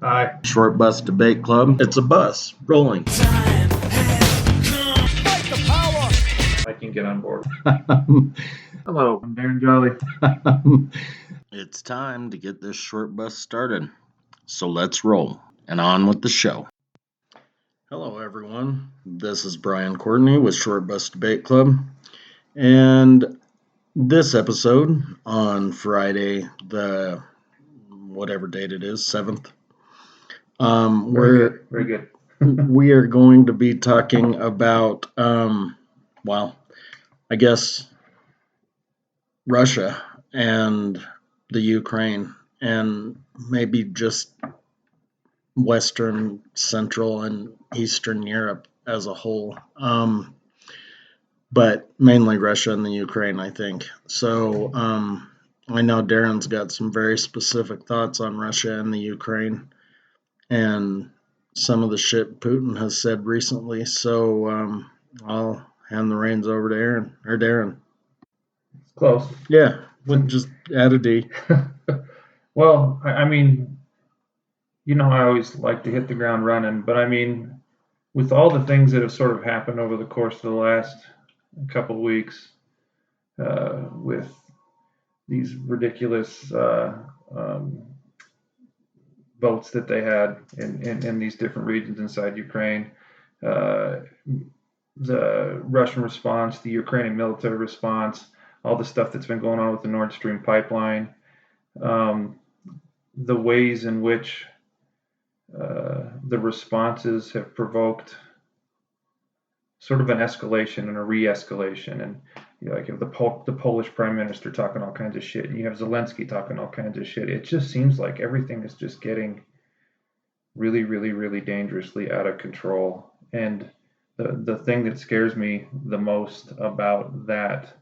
Aye. Short Bus Debate Club. It's a bus rolling. I can get on board. Hello, I'm Darren Jolly. It's time to get this short bus started. So let's roll and on with the show. Hello, everyone. This is Brian Courtney with Short Bus Debate Club. And this episode on Friday, the whatever date it is, 7th. Very good. We are going to be talking about, I guess Russia and the Ukraine and maybe just Western, Central, and Eastern Europe as a whole. But mainly Russia and the Ukraine, I think. So I know Darren's got some very specific thoughts on Russia and the Ukraine and some of the shit Putin has said recently. So I'll hand the reins over to Aaron or Darren. It's close. Yeah, we'll just add a D. Well, I mean, I always like to hit the ground running, but I mean, with all the things that have sort of happened over the course of the last couple of weeks, with these ridiculous votes that they had in these different regions inside Ukraine, the Russian response, the Ukrainian military response, all the stuff that's been going on with the Nord Stream pipeline, the ways in which the responses have provoked sort of an escalation and a re-escalation. And like you have the Polish prime minister talking all kinds of shit, and you have Zelensky talking all kinds of shit. It just seems like everything is just getting really, really, really dangerously out of control. And the thing that scares me the most about that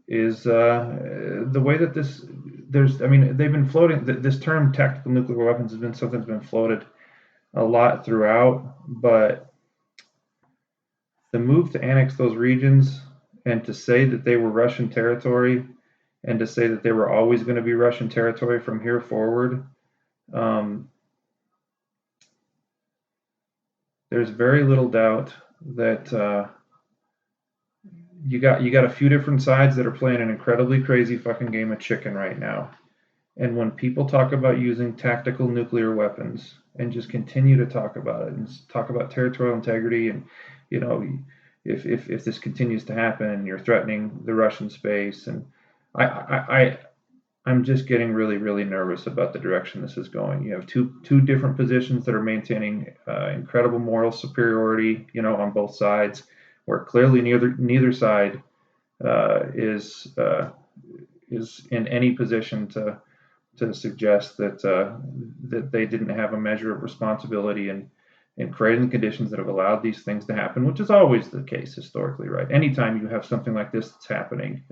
is the way that they've been floating, this term tactical nuclear weapons has been something that's been floated a lot throughout, but the move to annex those regions and to say that they were Russian territory and to say that they were always going to be Russian territory from here forward, there's very little doubt that you got a few different sides that are playing an incredibly crazy fucking game of chicken right now. And when people talk about using tactical nuclear weapons and just continue to talk about it and talk about territorial integrity, and if this continues to happen, you're threatening the Russian space, and I'm just getting really, really nervous about the direction this is going. You have two different positions that are maintaining incredible moral superiority, on both sides, where clearly neither side is in any position to suggest that they didn't have a measure of responsibility in creating the conditions that have allowed these things to happen, which is always the case historically, right? Anytime you have something like this that's happening,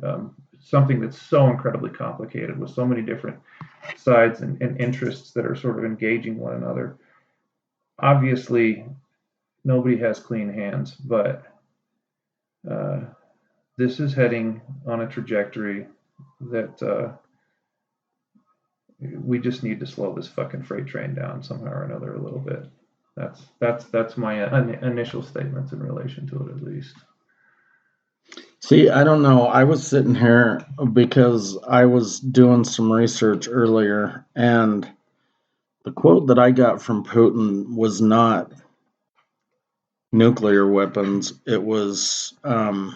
something that's so incredibly complicated with so many different sides and interests that are sort of engaging one another, obviously nobody has clean hands, but this is heading on a trajectory that we just need to slow this fucking freight train down somehow or another a little bit. That's my initial statements in relation to it, at least. See, I don't know. I was sitting here because I was doing some research earlier, and the quote that I got from Putin was not nuclear weapons. It was, I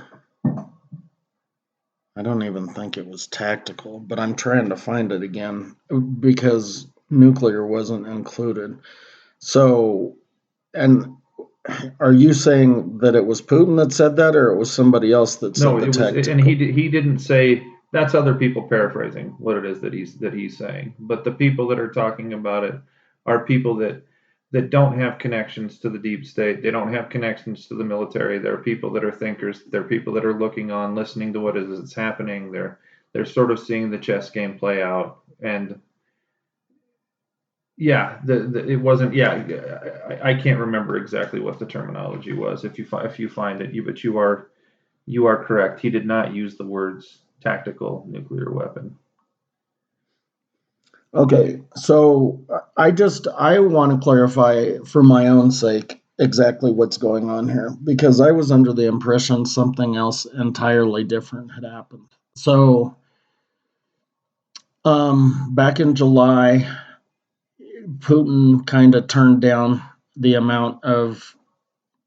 don't even think it was tactical, but I'm trying to find it again because nuclear wasn't included. So, and are you saying that it was Putin that said that, or it was somebody else that said the tactical? And he didn't say. That's other people paraphrasing what it is that he's saying. But the people that are talking about it are people that don't have connections to the deep state. They don't have connections to the military. They're people that are thinkers. They're people that are looking on, listening to what it is that's happening. They're sort of seeing the chess game play out. And yeah, it wasn't. Yeah, I can't remember exactly what the terminology was. If you find it, but you are correct. He did not use the words tactical nuclear weapon. Okay, so I want to clarify for my own sake exactly what's going on here because I was under the impression something else entirely different had happened. So, back in July, Putin kind of turned down the amount of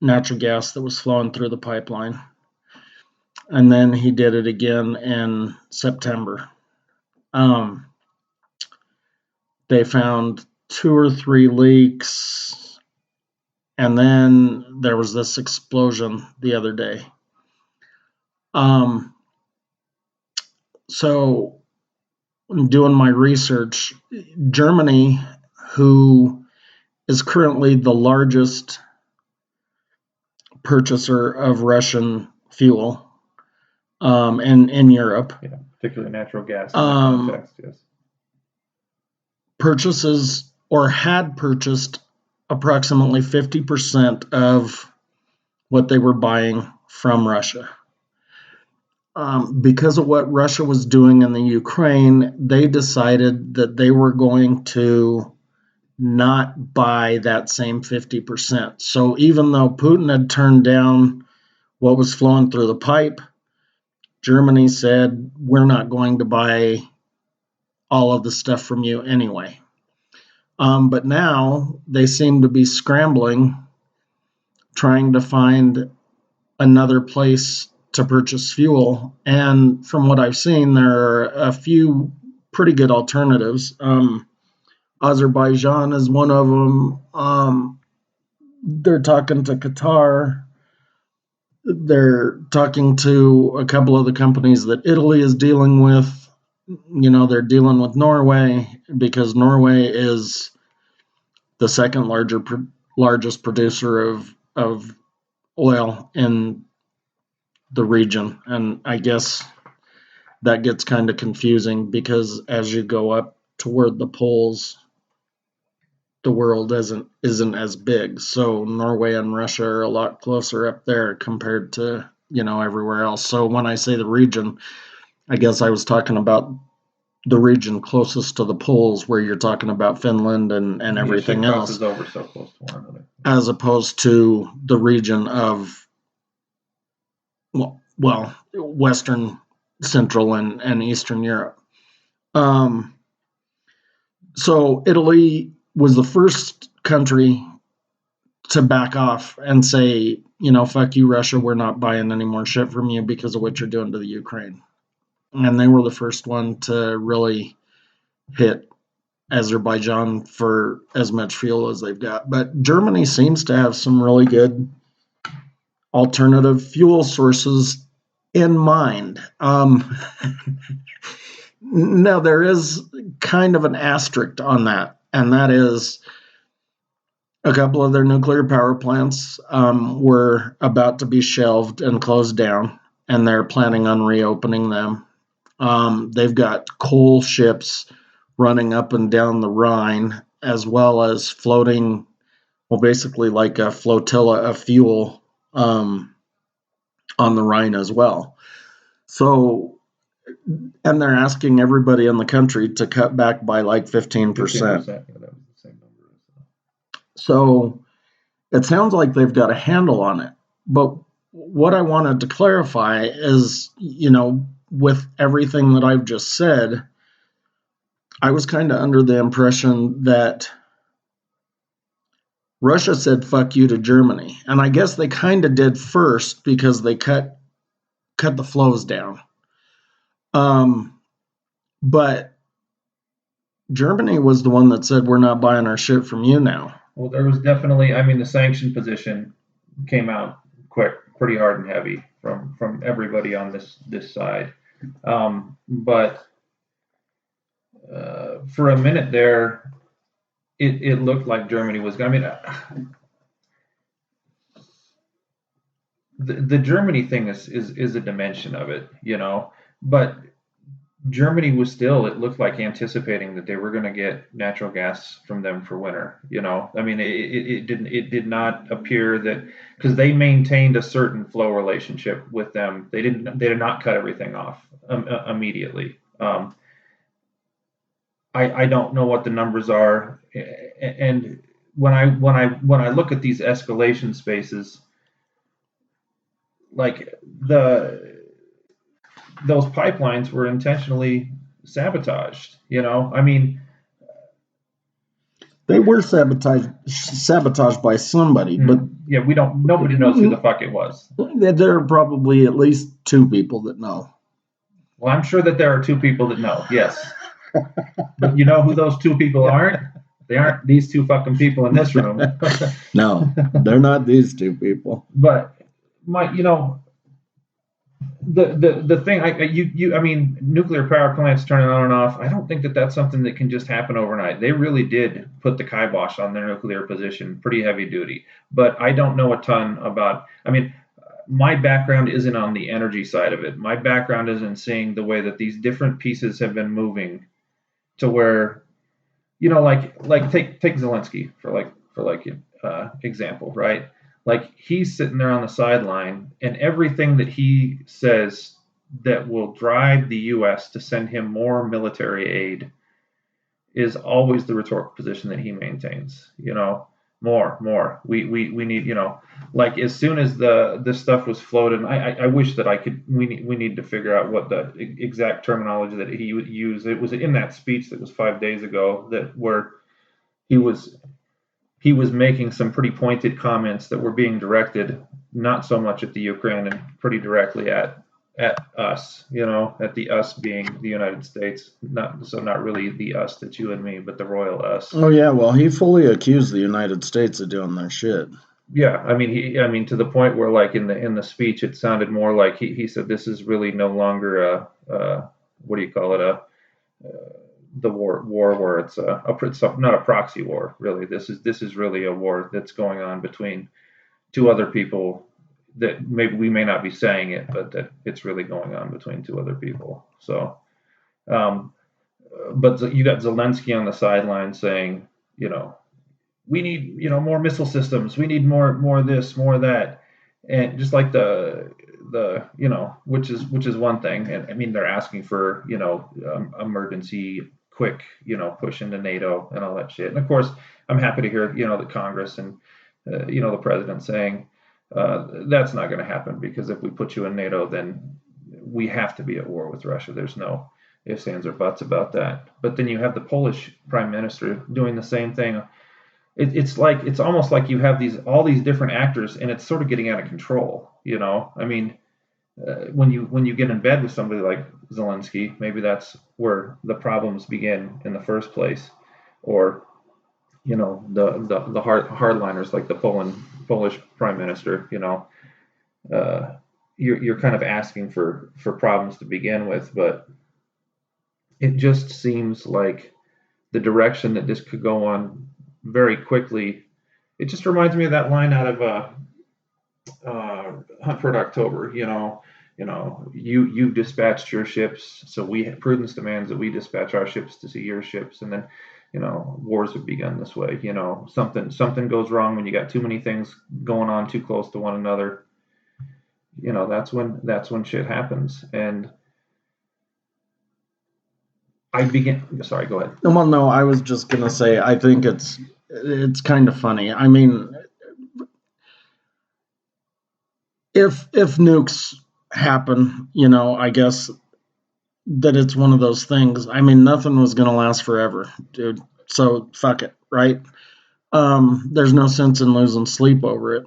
natural gas that was flowing through the pipeline, and then he did it again in September. Um, they found two or three leaks, and then there was this explosion the other day. So, doing my research, Germany, who is currently the largest purchaser of Russian fuel in Europe, Yeah, particularly natural gas in that context, yes. purchases or had purchased approximately 50% of what they were buying from Russia. Because of what Russia was doing in the Ukraine, they decided that they were going to not buy that same 50%. So even though Putin had turned down what was flowing through the pipe, Germany said, we're not going to buy all of the stuff from you anyway. But now they seem to be scrambling, trying to find another place to purchase fuel. And from what I've seen, there are a few pretty good alternatives. Azerbaijan is one of them. They're talking to Qatar. They're talking to a couple of the companies that Italy is dealing with. They're dealing with Norway because Norway is the second largest producer of oil in the region. And I guess that gets kind of confusing because as you go up toward the poles, the world isn't as big. So Norway and Russia are a lot closer up there compared to, everywhere else. So when I say the region, I guess I was talking about the region closest to the poles where you're talking about Finland and everything else. Over so close to one another. As opposed to the region of, well, Western, Central, and Eastern Europe. So Italy was the first country to back off and say, fuck you, Russia, we're not buying any more shit from you because of what you're doing to the Ukraine. And they were the first one to really hit Azerbaijan for as much fuel as they've got. But Germany seems to have some really good alternative fuel sources in mind. Now, there is kind of an asterisk on that, and that is a couple of their nuclear power plants were about to be shelved and closed down, and they're planning on reopening them. They've got coal ships running up and down the Rhine, as well as floating, well, basically like a flotilla of fuel on the Rhine as well. So, and they're asking everybody in the country to cut back by like 15%. 15%, yeah, that was the same number. So it sounds like they've got a handle on it. But what I wanted to clarify is, with everything that I've just said, I was kind of under the impression that Russia said fuck you to Germany. And I guess they kind of did first because they cut the flows down. But Germany was the one that said we're not buying our shit from you now. Well, there was definitely, the sanction position came out quick, pretty hard and heavy from everybody on this side. But for a minute there, it looked like Germany was going. The Germany thing is a dimension of it, but Germany was still, it looked like, anticipating that they were going to get natural gas from them for winter. It did not appear that, because they maintained a certain flow relationship with them. They did not cut everything off immediately. I don't know what the numbers are, and when I look at these escalation spaces, like those pipelines were intentionally sabotaged. I mean, they were sabotaged by somebody, but yeah, nobody knows who the fuck it was. There are probably at least two people that know. Well, I'm sure that there are two people that know, yes. But you know who those two people aren't? They aren't these two fucking people in this room. No, they're not these two people. But the thing, I mean, nuclear power plants turning on and off. I don't think that that's something that can just happen overnight. They really did put the kibosh on their nuclear position, pretty heavy duty. But I don't know a ton about. I mean, my background isn't on the energy side of it. My background is in seeing the way that these different pieces have been moving to where, like take Zelensky for example, right? Like he's sitting there on the sideline, and everything that he says that will drive the U.S. to send him more military aid is always the rhetorical position that he maintains. More. We need. Like as soon as this stuff was floated, I wish that I could. We need to figure out what the exact terminology that he used. It was in that speech that was 5 days ago where he was making some pretty pointed comments that were being directed not so much at the Ukraine and pretty directly at us, at the us being the United States, not really the us that's you and me, but the royal us. Oh yeah, well he fully accused the United States of doing their shit. Yeah, I mean to the point where like in the speech it sounded more like he said this is really no longer what do you call it, the war where it's not a proxy war, really. This is really a war that's going on between two other people that maybe we may not be saying it, but that it's really going on between two other people. So, but you got Zelensky on the sideline saying, we need, more missile systems. We need more this, more that, and just like the which is one thing. And I mean, they're asking for emergency quick push into NATO and all that shit. And of course, I'm happy to hear the Congress and the president saying that's not going to happen because if we put you in NATO, then we have to be at war with Russia. There's no ifs, ands, or buts about that. But then you have the Polish prime minister doing the same thing. It's almost like you have all these different actors, and it's sort of getting out of control. I mean, when you get in bed with somebody like Zelensky, maybe that's where the problems begin in the first place, or the hardliners like the Polish prime minister. You're kind of asking for problems to begin with, but it just seems like the direction that this could go on very quickly. It just reminds me of that line out of Hunt for October. You've dispatched your ships, so prudence demands that we dispatch our ships to see your ships, and then wars have begun this way. Something goes wrong when you got too many things going on too close to one another. That's when shit happens. And sorry, go ahead. Well, no, I was just gonna say I think it's kind of funny. I mean, if nukes happen, I guess that it's one of those things. I mean, nothing was gonna last forever, dude. So fuck it, right? There's no sense in losing sleep over it.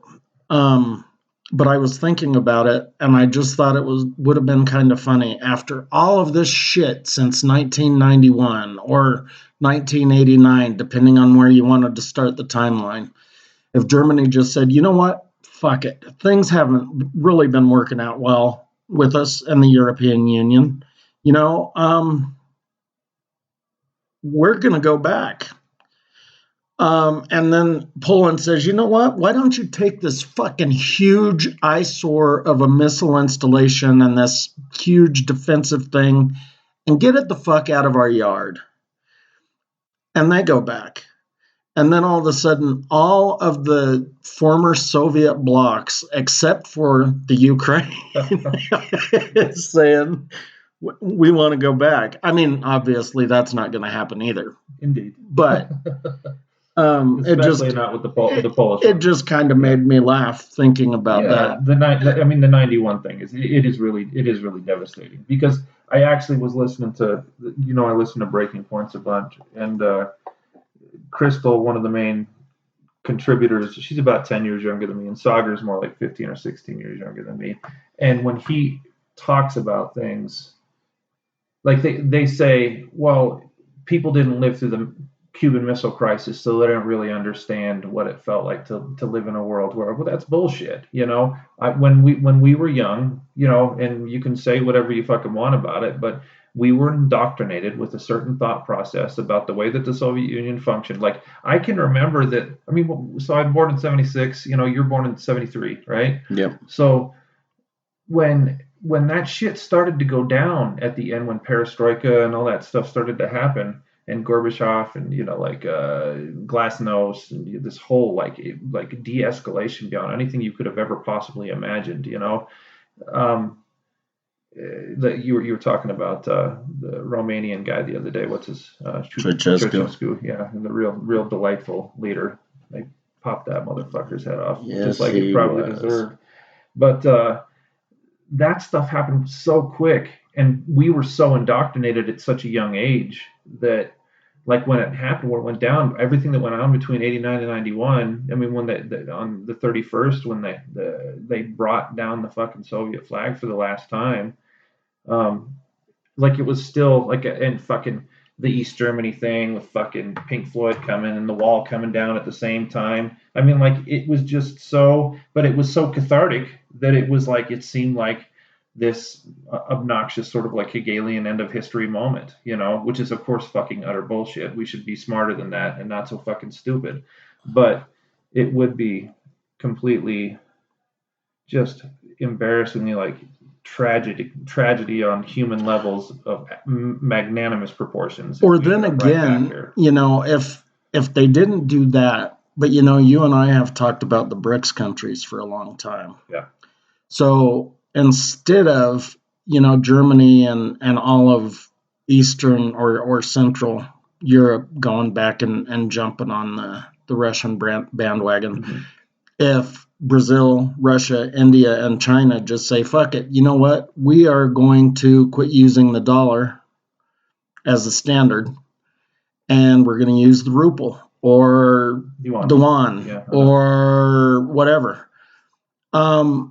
But I was thinking about it, and I just thought it would have been kind of funny after all of this shit since 1991 or 1989, depending on where you wanted to start the timeline. If Germany just said, you know what, fuck it, things haven't really been working out well with us and the European Union. We're going to go back. And then Poland says, you know what? Why don't you take this fucking huge eyesore of a missile installation and this huge defensive thing and get it the fuck out of our yard? And they go back. And then all of a sudden, all of the former Soviet blocs, except for the Ukraine, is saying, We want to go back. I mean, obviously, that's not going to happen either. Indeed. But especially not with the Polish. It just kind of made me laugh thinking about that. The 91 thing is really devastating, because I actually was listening to, I listen to Breaking Points a bunch, and Crystal, one of the main contributors, she's about 10 years younger than me, and Sagar's more like 15 or 16 years younger than me. And when he talks about things, like they say, well, people didn't live through the Cuban Missile Crisis, so they don't really understand what it felt like to live in a world where, well, that's bullshit. When we were young, and you can say whatever you fucking want about it, but we were indoctrinated with a certain thought process about the way that the Soviet Union functioned. Like, I can remember that. I mean, so I'm born in '76. You're born in '73, right? Yep. So when that shit started to go down at the end, when Perestroika and all that stuff started to happen, and Gorbachev, and Glasnost, and this whole like de-escalation beyond anything you could have ever possibly imagined. That you were talking about the Romanian guy the other day. What's his Ceausescu? Yeah, and the real delightful leader. They popped that motherfucker's head off, just like it probably deserved. But that stuff happened so quick, and we were so indoctrinated at such a young age that, like, when it happened, when it went down, everything that went on between '89 and '91. I mean, when on the 31st, when they brought down the fucking Soviet flag for the last time, like, it was still like and fucking the East Germany thing with fucking Pink Floyd coming and the wall coming down at the same time. I mean, like, it was just so, but it was so cathartic that it was like, it seemed like this obnoxious sort of like Hegelian end of history moment, which is of course fucking utter bullshit. We should be smarter than that and not so fucking stupid. But it would be completely just embarrassingly like tragedy on human levels of magnanimous proportions. Or then again, if they didn't do that, but you and I have talked about the BRICS countries for a long time. Yeah. So instead of Germany and all of Eastern or Central Europe going back and jumping on the Russian bandwagon, mm-hmm. If Brazil, Russia, India, and China just say, fuck it, you know what? We are going to quit using the dollar as a standard, and we're going to use the ruble or the yuan or whatever. That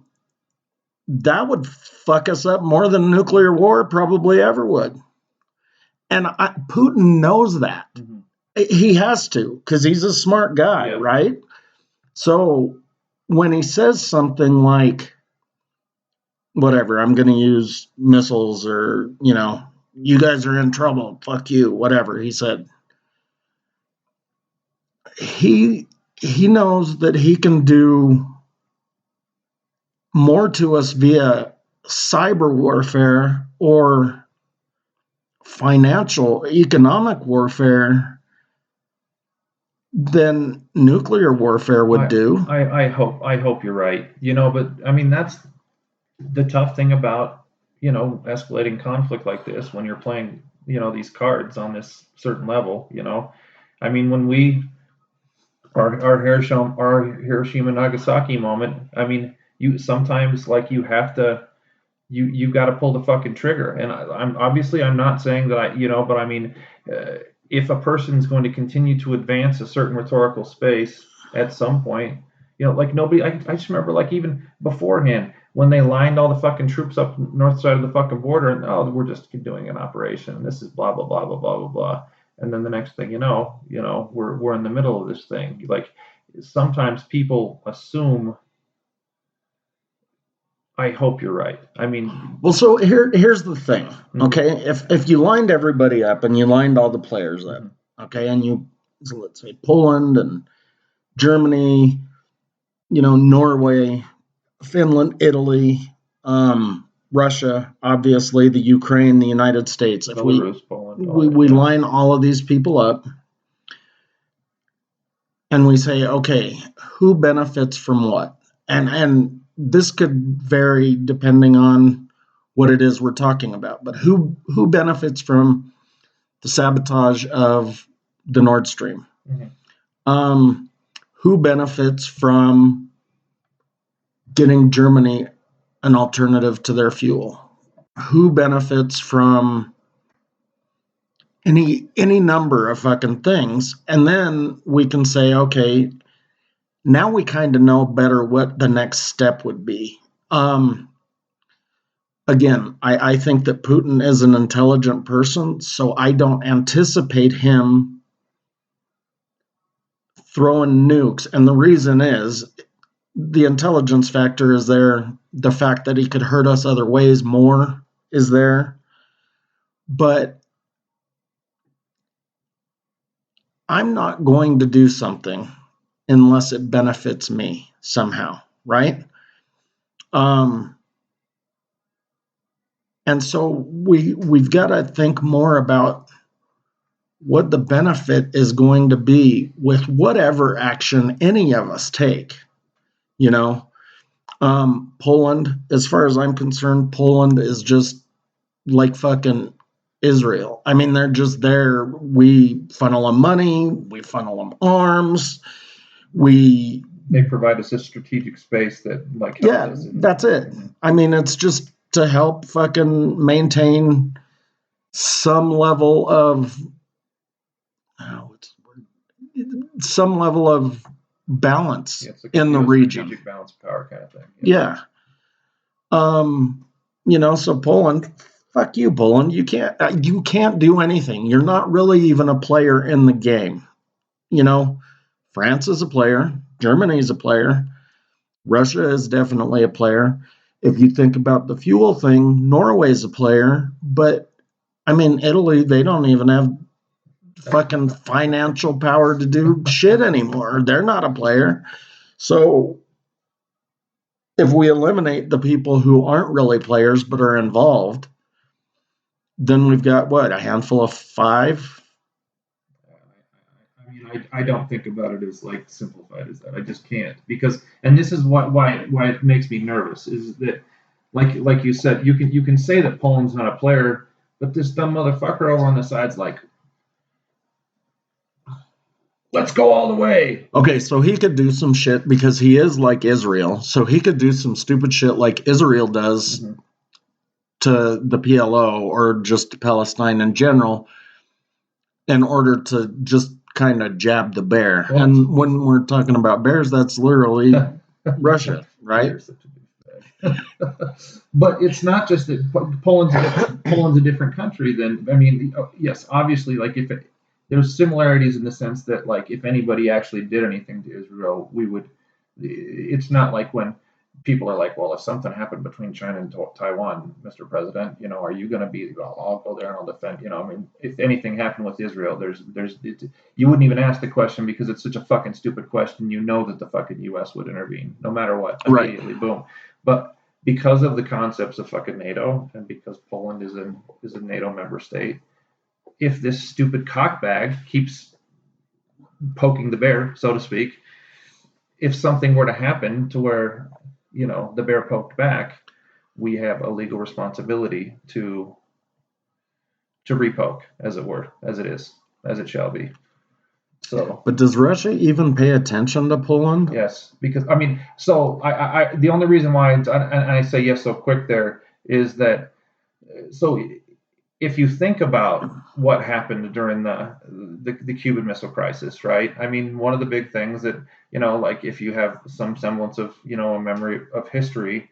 would fuck us up more than a nuclear war probably ever would. And Putin knows that. Mm-hmm. He has to, because he's a smart guy, right? So when he says something like, whatever, I'm going to use missiles, or, you guys are in trouble, fuck you, whatever he said, he knows that he can do more to us via cyber warfare or financial, economic warfare than nuclear warfare would do. I hope you're right. But I mean, that's the tough thing about, escalating conflict like this, when you're playing, these cards on this certain level, I mean, when our Hiroshima Nagasaki moment, I mean, you sometimes, like, you have to, you got to pull the fucking trigger. And I'm not saying that but I mean, if a person's going to continue to advance a certain rhetorical space at some point, like, nobody, I just remember, like, even beforehand, when they lined all the fucking troops up north side of the fucking border, and we're just doing an operation, and this is blah blah blah blah blah blah blah, and then the next thing we're in the middle of this thing. Like, sometimes people assume. I hope you're right. I mean, well, so here's the thing, okay? Mm-hmm. If you lined everybody up and you lined all the players up, okay, and so let's say Poland and Germany, Norway, Finland, Italy, Russia, obviously the Ukraine, the United States. If Belarus, Poland, we line all of these people up, and we say, okay, who benefits from what, and this could vary depending on what it is we're talking about. But who benefits from the sabotage of the Nord Stream? Mm-hmm. Who benefits from getting Germany an alternative to their fuel? Who benefits from any number of fucking things? And then we can say, okay, now we kind of know better what the next step would be. Again, I think that Putin is an intelligent person, so I don't anticipate him throwing nukes. And the reason is the intelligence factor is there. The fact that he could hurt us other ways more is there. But I'm not going to do something unless it benefits me somehow, right? And so we've got to think more about what the benefit is going to be with whatever action any of us take. You know, Poland, as far as I'm concerned, Poland is just like fucking Israel. I mean, they're just there. We funnel them money, we funnel them arms, they provide us a strategic space that like helps us. That's it. I mean, it's just to help fucking maintain some level of balance in the region. Strategic balance of power kind of thing. Yeah. So Poland, fuck you, Poland. You can't do anything. You're not really even a player in the game. France is a player. Germany is a player. Russia is definitely a player. If you think about the fuel thing, Norway's a player. But, I mean, Italy, they don't even have fucking financial power to do shit anymore. They're not a player. So if we eliminate the people who aren't really players but are involved, then we've got a handful of 5. I mean, I don't think about it as like simplified as that. I just can't, because, and this is why it makes me nervous, is that like you said, you can say that Poland's not a player, but this dumb motherfucker over on the side's like, let's go all the way. Okay, so he could do some shit because he is like Israel. So he could do some stupid shit like Israel does to the PLO or just to Palestine in general in order to just kind of jab the bear. Well, and when we're talking about bears, that's literally Russia, right? But it's not just that Poland's a different country than, I mean, yes, obviously, like there's similarities in the sense that, like, if anybody actually did anything to Israel, it's not like when people are like, well, if something happened between China and Taiwan, Mr. President, are you going to be, well, I'll go there and I'll defend, I mean, if anything happened with Israel, you wouldn't even ask the question because it's such a fucking stupid question. That the fucking U.S. would intervene no matter what, immediately, right. Boom. But because of the concepts of fucking NATO and because Poland is a NATO member state, if this stupid cockbag keeps poking the bear, so to speak, if something were to happen to where, the bear poked back, we have a legal responsibility to repoke, as it were, as it shall be. So, but does Russia even pay attention to Poland? Yes, because I mean, so I the only reason why I say yes so quick there is that, so if you think about what happened during the Cuban Missile Crisis, right? I mean, one of the big things that, like if you have some semblance of, a memory of history,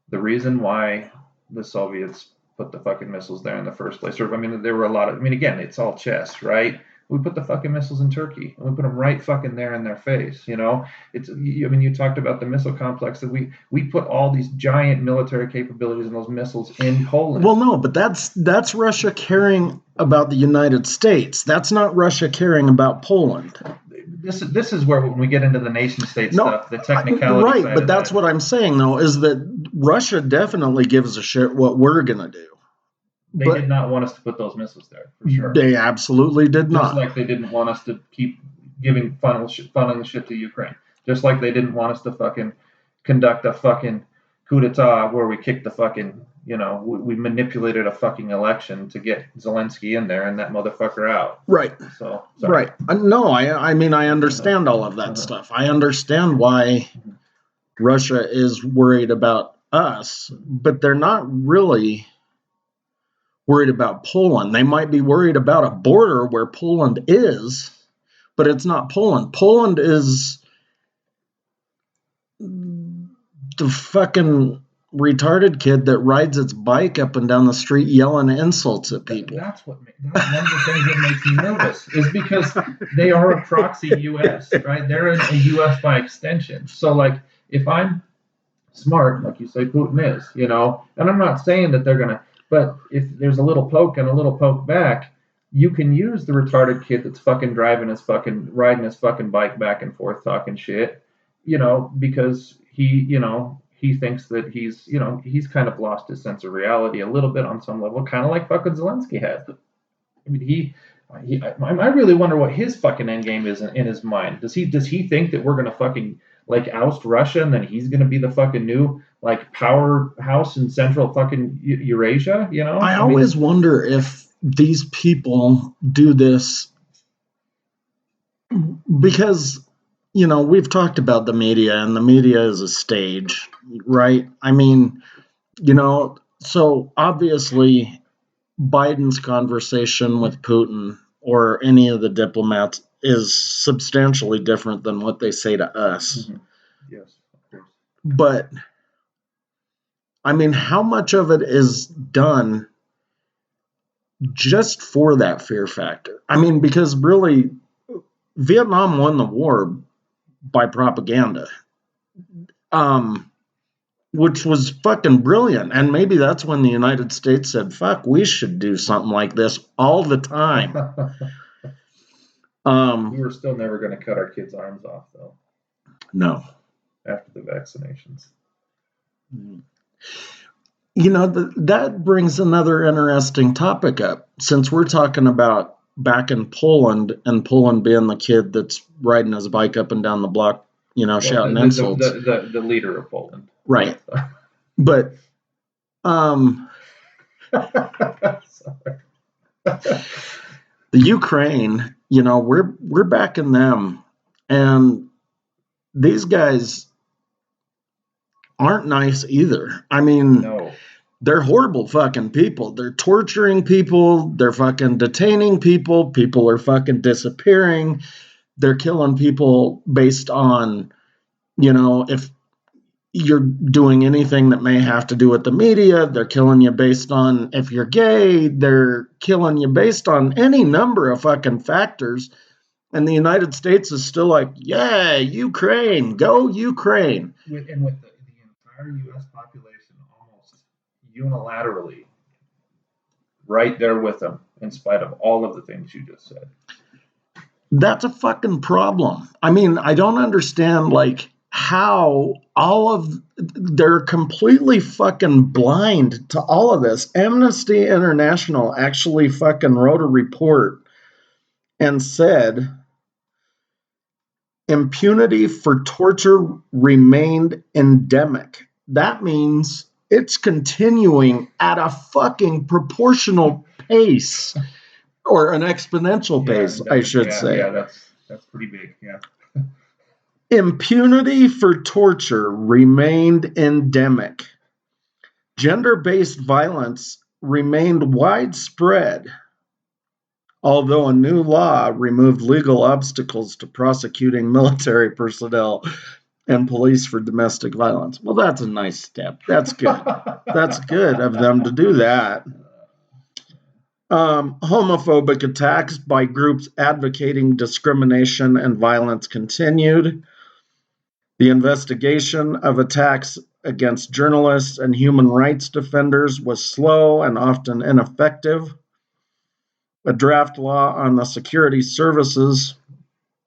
the reason why the Soviets put the fucking missiles there in the first place, or, I mean, there were again, it's all chess, right? We put the fucking missiles in Turkey, and we put them right fucking there in their face, you talked about the missile complex, that we put all these giant military capabilities and those missiles in Poland. Well, no, but that's Russia caring about the United States. That's not Russia caring about Poland. This is where, when we get into the nation state stuff, the technicality right, side but that's what I'm saying, though, is that Russia definitely gives a shit what we're going to do. They did not want us to put those missiles there, for sure. They absolutely did not. Just like they didn't want us to keep funneling the shit to Ukraine. Just like they didn't want us to fucking conduct a fucking coup d'etat where we kicked the fucking, we manipulated a fucking election to get Zelensky in there and that motherfucker out. Right. So, sorry. Right. No, I mean, I understand all of that stuff. I understand why Russia is worried about us, but they're not really worried about Poland. They might be worried about a border where Poland is, but it's not Poland. Poland is the fucking retarded kid that rides its bike up and down the street yelling insults at people. That's one of the things that makes me nervous, is because they are a proxy U.S., right? They're a U.S. by extension. So, like, if I'm smart, like you say Putin is, and I'm not saying that they're going to, but if there's a little poke and a little poke back, you can use the retarded kid that's fucking riding his fucking bike back and forth talking shit, because he thinks that he's kind of lost his sense of reality a little bit on some level, kind of like fucking Zelensky has. I mean, I really wonder what his fucking end game is in his mind. Does he think that we're gonna fucking like oust Russia and then he's gonna be the fucking new like powerhouse in central fucking Eurasia? I always wonder if these people do this because we've talked about the media, and the media is a stage, right? I mean, so obviously Biden's conversation with Putin or any of the diplomats is substantially different than what they say to us. Mm-hmm. Yes, of course. But I mean, how much of it is done just for that fear factor? I mean, because really, Vietnam won the war by propaganda, which was fucking brilliant. And maybe that's when the United States said, fuck, we should do something like this all the time. We were still never going to cut our kids' arms off, though. No. After the vaccinations. That brings another interesting topic up. Since we're talking about back in Poland, and Poland being the kid that's riding his bike up and down the block, shouting insults. The leader of Poland. Right. But the Ukraine, we're backing them, and these guys aren't nice either. I mean, no. They're horrible fucking people. They're torturing people. They're fucking detaining people. People are fucking disappearing. They're killing people based on, if you're doing anything that may have to do with the media. They're killing you based on if you're gay. They're killing you based on any number of fucking factors. And the United States is still like, yeah, Ukraine, go Ukraine. With the entire U.S. population almost unilaterally right there with them, in spite of all of the things you just said. That's a fucking problem. I mean, I don't understand, like, how they're completely fucking blind to all of this. Amnesty International actually fucking wrote a report and said impunity for torture remained endemic. That means it's continuing at a fucking proportional pace, or an exponential pace, I should say. Yeah, that's pretty big, yeah. Impunity for torture remained endemic. Gender-based violence remained widespread, although a new law removed legal obstacles to prosecuting military personnel and police for domestic violence. Well, that's a nice step. That's good. That's good of them to do that. Homophobic attacks by groups advocating discrimination and violence continued. The investigation of attacks against journalists and human rights defenders was slow and often ineffective. A draft law on the security services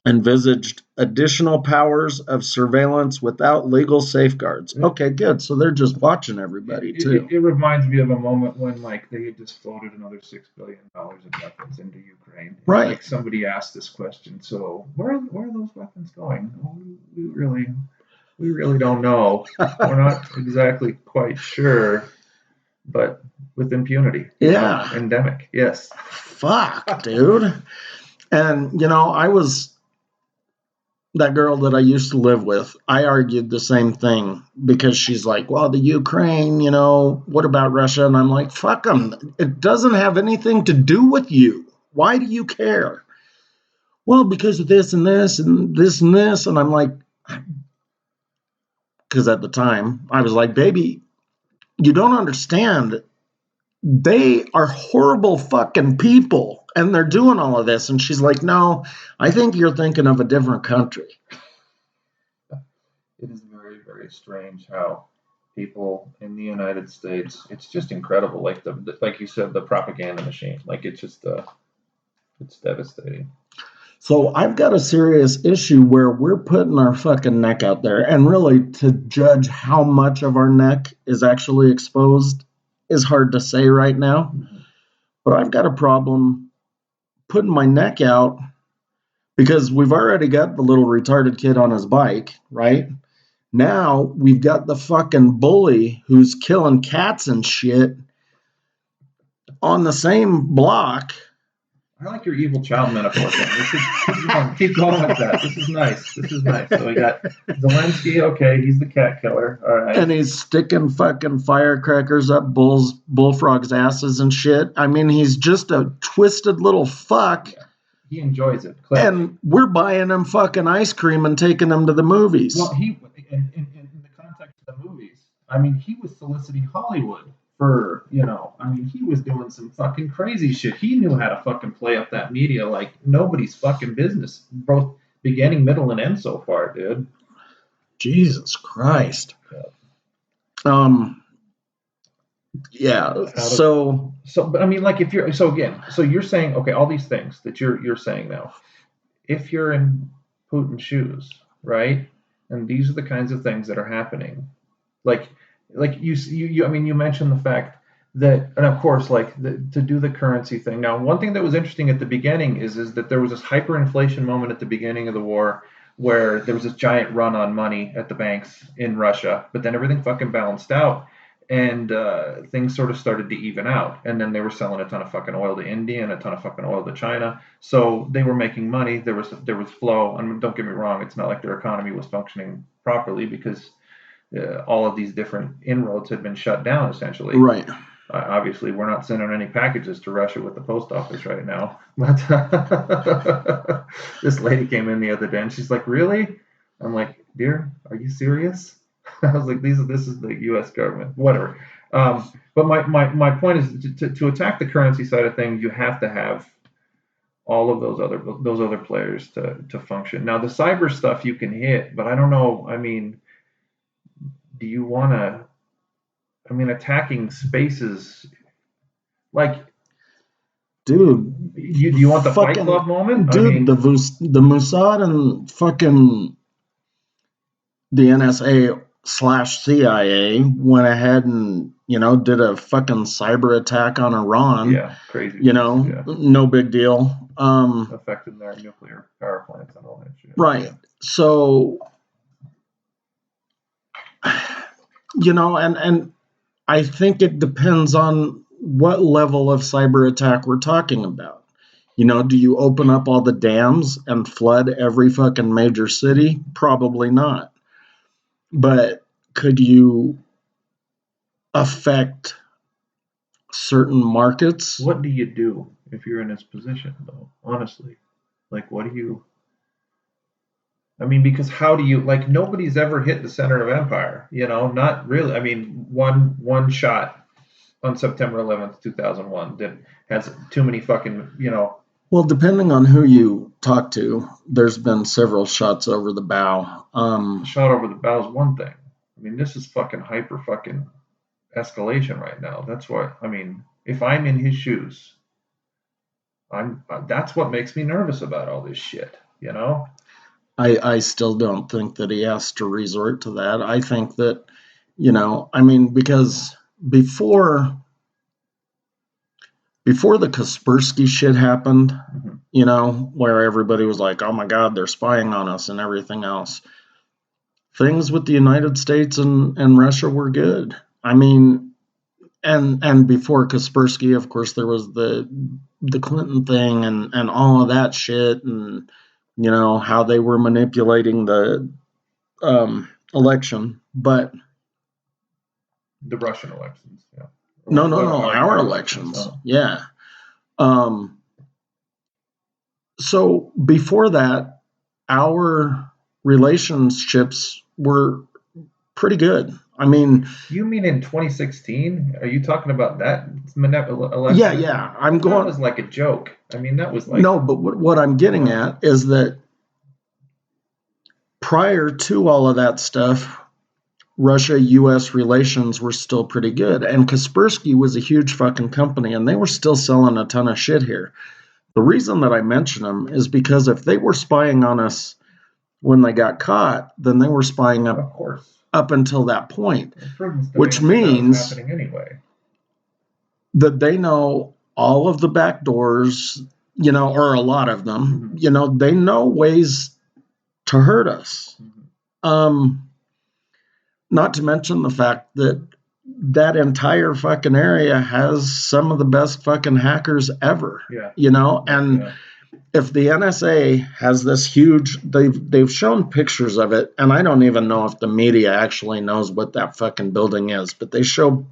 envisaged additional powers of surveillance without legal safeguards. Okay, good. So they're just watching everybody, too. It reminds me of a moment when, like, they had just floated another $6 billion in weapons into Ukraine. Right. Like, somebody asked this question, so where are those weapons going? Well, we really... We really don't know. We're not exactly quite sure, but with impunity. Yeah. Endemic. Yes. Fuck, dude. And, I was that girl that I used to live with. I argued the same thing because she's like, well, the Ukraine, what about Russia? And I'm like, fuck them. It doesn't have anything to do with you. Why do you care? Well, because of this and this and this and this. And I'm like, because at the time I was like, baby, you don't understand. They are horrible fucking people and they're doing all of this. And she's like, no, I think you're thinking of a different country. It is very, very strange how people in the United States, it's just incredible. Like like you said, the propaganda machine, like it's just, it's devastating. So I've got a serious issue where we're putting our fucking neck out there, and really to judge how much of our neck is actually exposed is hard to say right now. But I've got a problem putting my neck out because we've already got the little retarded kid on his bike, right? Now we've got the fucking bully who's killing cats and shit on the same block. I like your evil child metaphor thing. Keep going with that. This is nice. So we got Zelensky. Okay, he's the cat killer. All right. And he's sticking fucking firecrackers up bullfrogs' asses and shit. I mean, he's just a twisted little fuck. Yeah. He enjoys it. Clearly. And we're buying him fucking ice cream and taking him to the movies. Well, in the context of the movies, I mean, he was soliciting Hollywood for, he was doing some fucking crazy shit. He knew how to fucking play up that media like nobody's fucking business, both beginning, middle, and end so far, dude. Jesus Christ. Yeah. But I mean, like, if you're, so you're saying, okay, all these things that you're saying now, if you're in Putin's shoes, right? And these are the kinds of things that are happening. Like you mentioned the fact that, and of course, to do the currency thing. Now, one thing that was interesting at the beginning is that there was this hyperinflation moment at the beginning of the war where there was this giant run on money at the banks in Russia, but then everything fucking balanced out and things sort of started to even out. And then they were selling a ton of fucking oil to India and a ton of fucking oil to China. So they were making money. There was flow. I mean, don't get me wrong. It's not like their economy was functioning properly because all of these different inroads had been shut down, essentially. Right. Obviously, we're not sending any packages to Russia with the post office right now. But this lady came in the other day, and she's like, "Really?" I'm like, "Dear, are you serious?" I was like, "This is the U.S. government, whatever." But my point is to attack the currency side of things, you have to have all of those other players to function. Now, the cyber stuff you can hit, but I don't know. I mean, do you want to? I mean, attacking spaces, like, dude, do you want the Fight Club moment? Dude, I mean, the Mossad and fucking the NSA/CIA went ahead and did a fucking cyber attack on Iran. Yeah, crazy. No big deal. Affected their nuclear power plants and all that shit. Right. So, and I think it depends on what level of cyber attack we're talking about. Do you open up all the dams and flood every fucking major city? Probably not. But could you affect certain markets? What do you do if you're in his position, though? Honestly, like, what do you? I mean, because how do you, like, nobody's ever hit the center of empire, not really. I mean, one shot on September 11th, 2001 that has too many fucking, Well, depending on who you talk to, there's been several shots over the bow. Shot over the bow is one thing. I mean, this is fucking hyper fucking escalation right now. That's what, I mean, if I'm in his shoes, that's what makes me nervous about all this shit, I still don't think that he has to resort to that. I think that, I mean, because before the Kaspersky shit happened, where everybody was like, oh my God, they're spying on us and everything else. things with the United States and Russia were good. I mean, and before Kaspersky, of course, there was the Clinton thing and all of that shit, and how they were manipulating the election. But the Russian elections, yeah. No, our elections. Yeah. So before that, our relationships were pretty good. I mean, you mean in 2016? Are you talking about that election? Yeah. That was like a joke. I mean, that was like no. But what I'm getting at is that prior to all of that stuff, Russia-U.S. relations were still pretty good, and Kaspersky was a huge fucking company, and they were still selling a ton of shit here. The reason that I mention them is because if they were spying on us when they got caught, then they were spying up until that point, which means anyway. that they know all of the back doors, or a lot of them. Mm-hmm. They know ways to hurt us. Mm-hmm. Not to mention the fact that that entire fucking area has some of the best fucking hackers ever. Yeah. And if the NSA has this huge, they've shown pictures of it, and I don't even know if the media actually knows what that fucking building is, but they show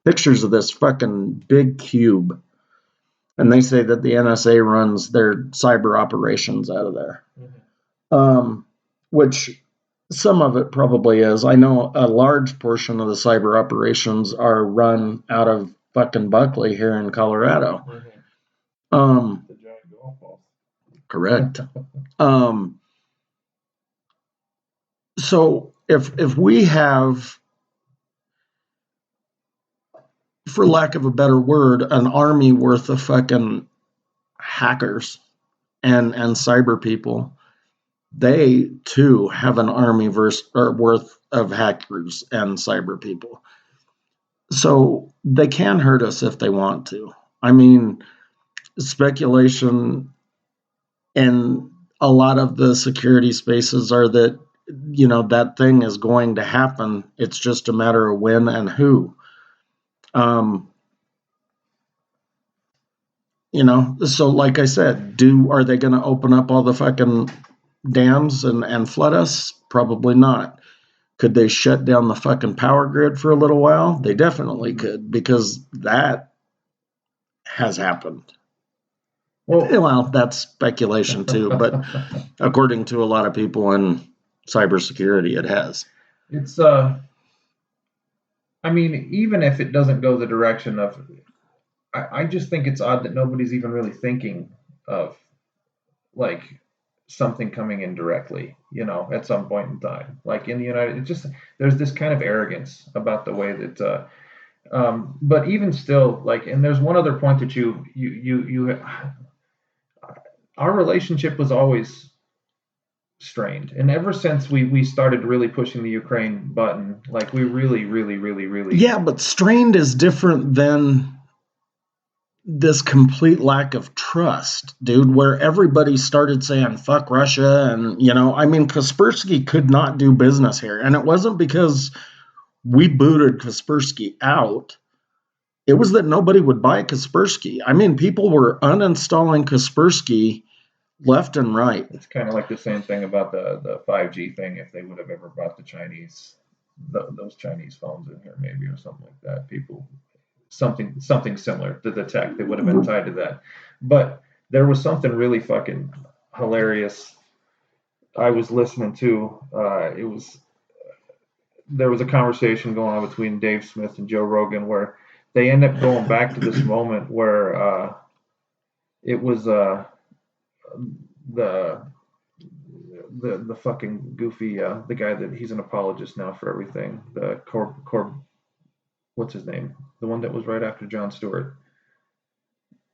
pictures of this fucking big cube, and they say that the NSA runs their cyber operations out of there. Mm-hmm. Which some of it probably is. I know a large portion of the cyber operations are run out of fucking Buckley here in Colorado. Mm-hmm. The giant golf balls. Correct. So if we have, for lack of a better word, an army worth of fucking hackers and cyber people, they too have an army worth of hackers and cyber people. So they can hurt us if they want to. I mean, speculation in a lot of the security spaces are that, that thing is going to happen. It's just a matter of when and who. So like I said, are they going to open up all the fucking dams and flood us? Probably not. Could they shut down the fucking power grid for a little while? They definitely could, because that has happened. Well, that's speculation too, but according to a lot of people in cybersecurity, it has. It's I mean, even if it doesn't go the direction of, I just think it's odd that nobody's even really thinking of like something coming in directly, at some point in time. Like in the there's this kind of arrogance about the way that, but even still, like, and there's one other point that our relationship was always strained, and ever since we started really pushing the Ukraine button, like we really yeah, but strained is different than this complete lack of trust, dude, where everybody started saying fuck Russia, and I mean, Kaspersky could not do business here, and it wasn't because we booted Kaspersky out. It was that nobody would buy Kaspersky. I mean, people were uninstalling Kaspersky left and right. It's kind of like the same thing about the 5G thing. If they would have ever bought the Chinese, those Chinese phones in here, maybe, or something like that, people, something similar to the tech that would have been tied to that. But there was something really fucking hilarious I was listening to. There was a conversation going on between Dave Smith and Joe Rogan where they end up going back to this moment where it was the fucking goofy the guy that he's an apologist now for everything, the what's his name, the one that was right after Jon Stewart,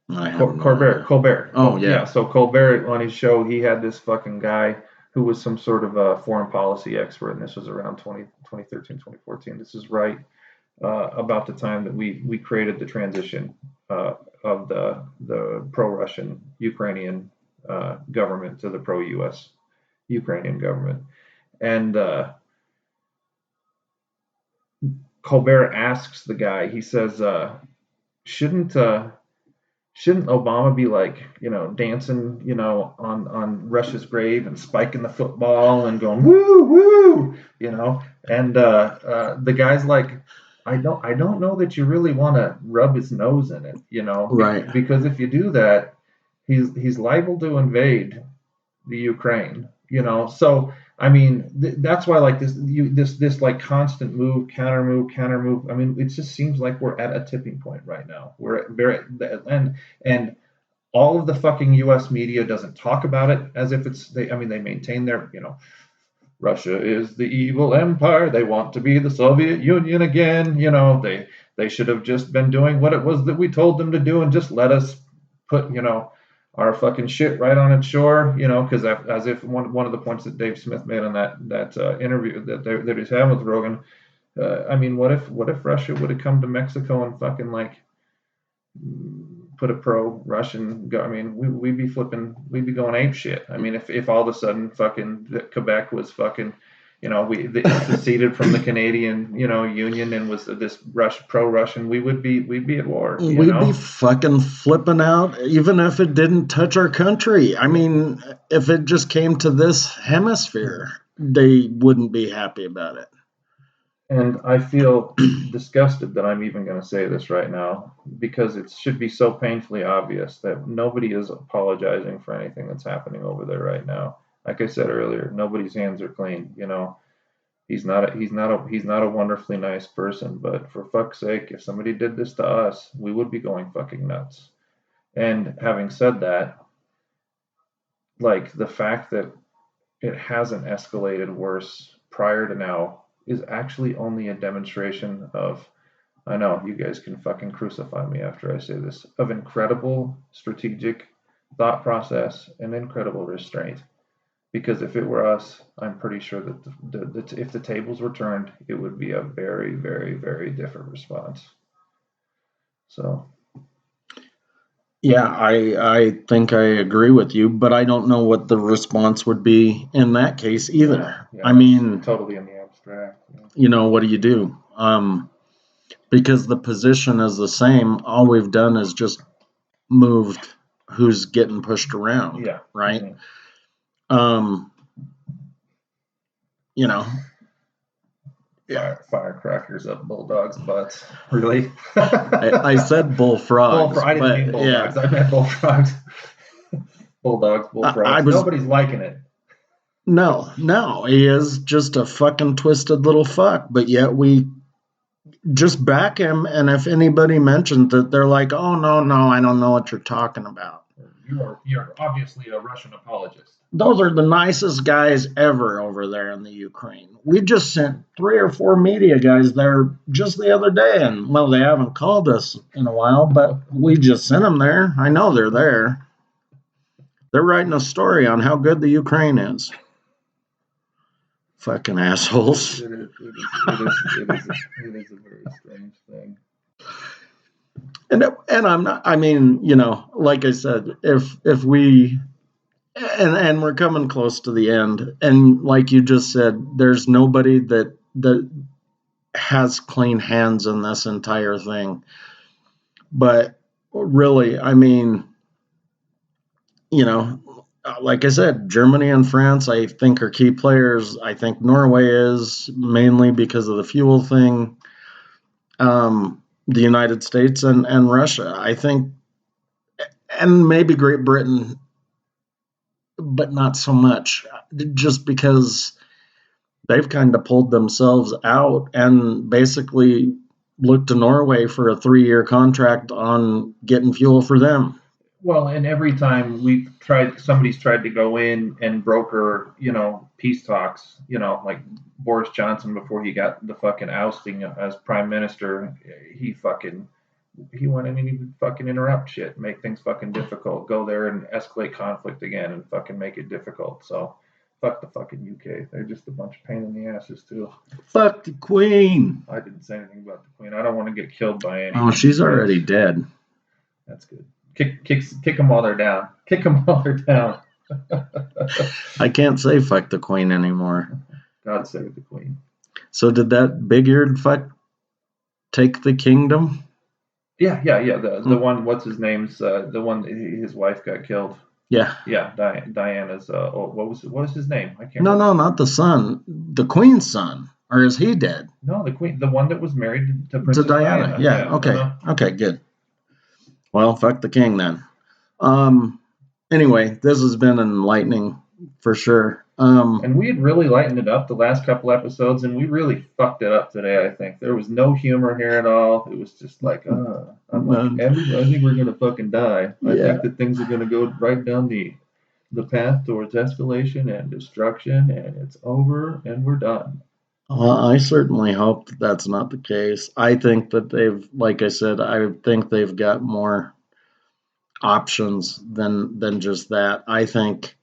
Colbert. Oh yeah. So Colbert, on his show, he had this fucking guy who was some sort of a foreign policy expert, and this was around 2013 2014. This is right about the time that we created the transition of the pro-Russian Ukrainian government to the pro-U.S. Ukrainian government. And Colbert asks the guy, he says, shouldn't shouldn't Obama be like, dancing, on Russia's grave and spiking the football and going woo woo, And the guy's like, I don't know that you really want to rub his nose in it, Right. because if you do that, he's liable to invade the Ukraine, So I mean, that's why like this like constant move, counter move, counter move. I mean, it just seems like we're at a tipping point right now. We're at very and all of the fucking U.S. media doesn't talk about it as if it's they. I mean, they maintain their Russia is the evil empire. They want to be the Soviet Union again. They should have just been doing what it was that we told them to do and just let us put our fucking shit right on its shore. Because as if one of the points that Dave Smith made on that interview that he's having with Rogan. I mean, what if Russia would have come to Mexico and fucking like put a pro-Russian I mean, we'd be going ape shit. I mean, if all of a sudden fucking Quebec was fucking, we seceded from the Canadian, Union and was this pro-Russian, we'd be at war. We'd be fucking flipping out, even if it didn't touch our country. I mean, if it just came to this hemisphere, they wouldn't be happy about it. And I feel disgusted that I'm even going to say this right now because it should be so painfully obvious that nobody is apologizing for anything that's happening over there right now. Like I said earlier, nobody's hands are clean. He's not a wonderfully nice person, but for fuck's sake, if somebody did this to us, we would be going fucking nuts. And having said that, like the fact that it hasn't escalated worse prior to now is actually only a demonstration of, I know you guys can fucking crucify me after I say this, of incredible strategic thought process and incredible restraint. Because if it were us, I'm pretty sure that if the tables were turned, it would be a very, very, very different response. So. Yeah, I think I agree with you, but I don't know what the response would be in that case either. Yeah, I mean, totally in the abstract. What do you do? Because the position is the same. All we've done is just moved who's getting pushed around. Yeah. Right. Mm-hmm. Yeah. Firecrackers up bulldogs' butts. Really? I said bullfrogs. I didn't mean bulldogs. Yeah. I meant bullfrogs. Bulldogs, bullfrogs. Nobody's liking it. No. He is just a fucking twisted little fuck. But yet we just back him. And if anybody mentions that, they're like, oh, no, I don't know what you're talking about. You're obviously a Russian apologist. Those are the nicest guys ever over there in the Ukraine. We just sent 3 or 4 media guys there just the other day, and well, they haven't called us in a while, but we just sent them there. I know they're there. They're writing a story on how good the Ukraine is. Fucking assholes. It is a very strange thing. And I'm not, I mean, like I said, if we, and we're coming close to the end, and like you just said, there's nobody that has clean hands in this entire thing. But really, I mean, like I said, Germany and France, I think, are key players. I think Norway is mainly because of the fuel thing. The United States and Russia, I think, and maybe Great Britain, but not so much, just because they've kind of pulled themselves out and basically looked to Norway for a 3-year contract on getting fuel for them. Well, and every time somebody's tried to go in and broker, peace talks, like Boris Johnson before he got the fucking ousting as prime minister, he went in and he would fucking interrupt shit, make things fucking difficult, go there and escalate conflict again and fucking make it difficult. So fuck the fucking UK. They're just a bunch of pain in the asses too. Fuck the Queen. I didn't say anything about the Queen. I don't want to get killed by any. Oh, she's already dead. That's good. Kick them while they're down. Kick them while they're down. I can't say fuck the Queen anymore. God save the queen. So did that big-eared fuck take the kingdom? Yeah. The one, what's his name's, the one, his wife got killed. Yeah. Yeah, Diana's, what was his name? I can't No, remember. not the son. The queen's son. Or is he dead? No, the queen, the one that was married to To Princess Diana. Yeah. Okay. Uh-huh. Okay, good. Well, fuck the king then. Anyway, this has been enlightening for sure. And we had really lightened it up the last couple episodes, and we really fucked it up today, I think. There was no humor here at all. It was just like, I'm like, I think we're going to fucking die. Yeah. I think that things are going to go right down the path towards escalation and destruction, and it's over, and we're done. Well, I certainly hope that that's not the case. I think that they've, like I said, I think they've got more options than just that. I think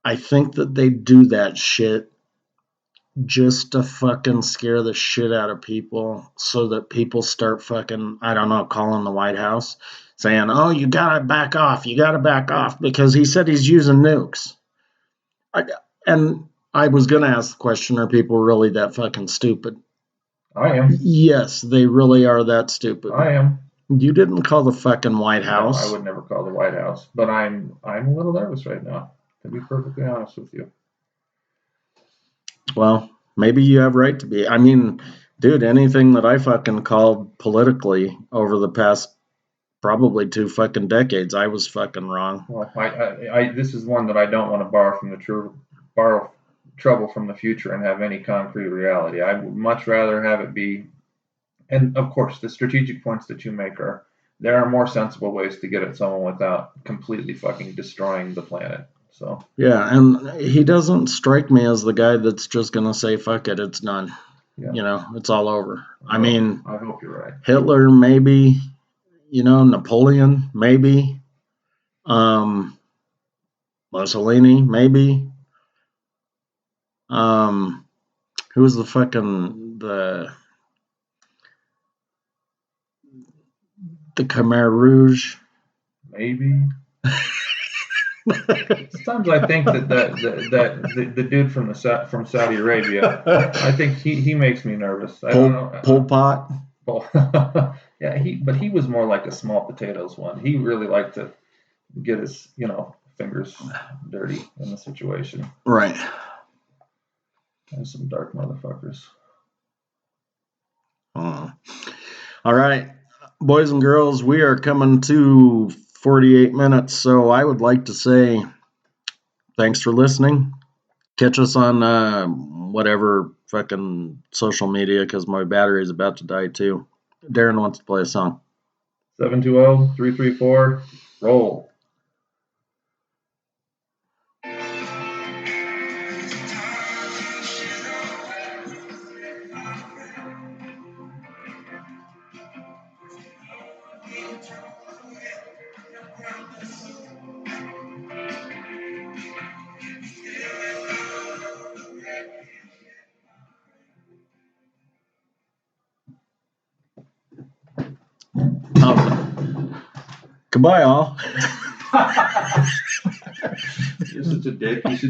that they do that shit just to fucking scare the shit out of people so that people start fucking, I don't know, calling the White House saying, oh, you gotta back off, because he said he's using nukes. And I was gonna ask the question, are people really that fucking stupid? I am. Yes, they really are that stupid. I am. You didn't call the fucking White House. No, I would never call the White House, but I'm a little nervous right now, to be perfectly honest with you. Well, maybe you have right to be. I mean, dude, anything that I fucking called politically over the past probably 2 fucking decades, I was fucking wrong. Well, I this is one that I don't want to borrow trouble from the future and have any concrete reality. I would much rather have it be, and of course, the strategic points that you make there are more sensible ways to get at someone without completely fucking destroying the planet. So yeah, and he doesn't strike me as the guy that's just gonna say fuck it, it's done. Yeah. You know, it's all over. I hope you're right. Hitler, maybe. Napoleon, maybe. Mussolini, maybe. Who was the fucking the Khmer Rouge? Maybe. Sometimes I think that the dude from Saudi Arabia, I think he makes me nervous. I don't know. Pol Pot. Yeah, he was more like a small potatoes one. He really liked to get his fingers dirty in the situation. Right. And some dark motherfuckers. All right, boys and girls, we are coming to 48 minutes, so I would like to say thanks for listening. Catch us on whatever fucking social media, because my battery is about to die too. Darren wants to play a song. 720-334, roll. Goodbye, all. You're such a dick. You should